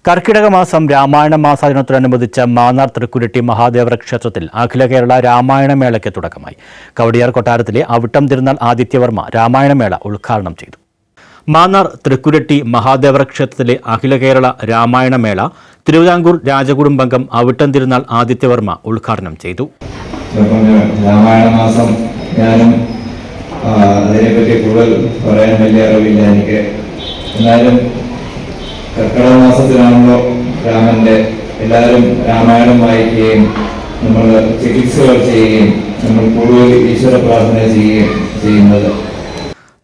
കർക്കിടക മാസം രാമായണ മാസാചരണത്തോടനുബന്ധിച്ച് മാന്നാർ തൃക്കുരട്ടി മഹാദേവര ക്ഷേത്രത്തിൽ അഖില കേരള രാമായണ മേളയ്ക്ക് തുടക്കമായി. കവടിയാർ കൊട്ടാരത്തിലെ അവിട്ടം തിരുനാൾ ആദിത്യവർമ്മ രാമായണമേള ഉദ്ഘാടനം ചെയ്തു. മാന്നാർ തൃക്കുരട്ടി മഹാദേവര ക്ഷേത്രത്തിലെ അഖില കേരള രാമായണ മേള തിരുവിതാംകൂർ രാജകുടുംബാംഗം അവിട്ടം തിരുനാൾ ആദിത്യവർമ്മ ഉദ്ഘാടനം ചെയ്തു. രാമായണ മാസം ഞാനും അതിനെപ്പറ്റി കൂടുതൽ പറയാൻ വലിയ അറിവില്ല എനിക്ക്. എന്നാലും കർക്കിടക മാസത്തിലാണല്ലോ രാമന്റെ എല്ലാവരും രാമായണം വായിക്കുകയും നമ്മൾ ചികിത്സകൾ ചെയ്യുകയും നമ്മൾ കൂടുതൽ ഈശ്വര പ്രാർത്ഥന ചെയ്യുന്നത്.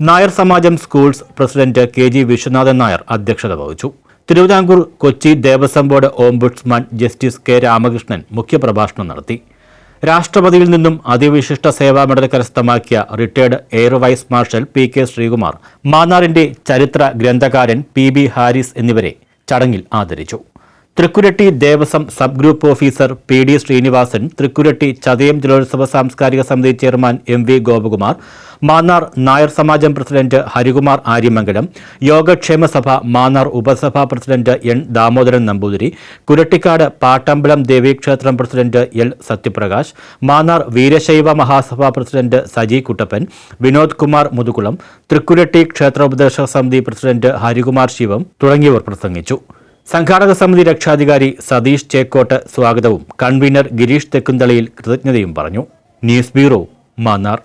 Nair Samajam schools president KG Viswanathan Nair അധ്യക്ഷത വഹിച്ചു. Thiruvithamkoor Kochi Devaswom board ombudsman justice K Ramakrishnan മുഖ്യപ്രഭാഷണം നടത്തി. രാഷ്ട്രപതിയിൽ നിന്നും അതിവിശിഷ്ട സേവാ മെഡൽ കരസ്ഥമാക്കിയ retired air vice marshal PK Sreekumar, മാന്നാറിന്റെ ചരിത്ര ഗ്രന്ഥകാരൻ PB ഹാരിസ് എന്നിവരെ ചടങ്ങിൽ ആദരിച്ചു. Thrikkuratti Devaswom sub group officer PD Sreenivasan, Thrikkuratti Chathayam ജലോത്സവ സാംസ്കാരിക സമിതി chairman MV Gopakumar, Mannar Nair Samajam president Harikumar Aryamangalam, Yogakshema Sabha Mannar ഉപസഭാ പ്രസിഡന്റ് N ദാമോദരൻ നമ്പൂതിരി, കുരട്ടിക്കാട് പാട്ടമ്പലം ദേവീക്ഷേത്രം president L Sathyaprakash, Mannar Veerashaiva Mahasabha president Saji Kuttappan, Vinod Kumar Muthukulam, Thrikkuratti ക്ഷേത്രോപദേശക സമിതി പ്രസിഡന്റ് ഹരികുമാർ ശിവം തുടങ്ങിയവർ പ്രസംഗിച്ചു. സംഘാടക സമിതി രക്ഷാധികാരി സതീഷ് ചേക്കോട്ട് സ്വാഗതവും കൺവീനർ ഗിരീഷ് തെക്കുന്തളിയിൽ കൃതജ്ഞതയും പറഞ്ഞു. News bureau, Mannar.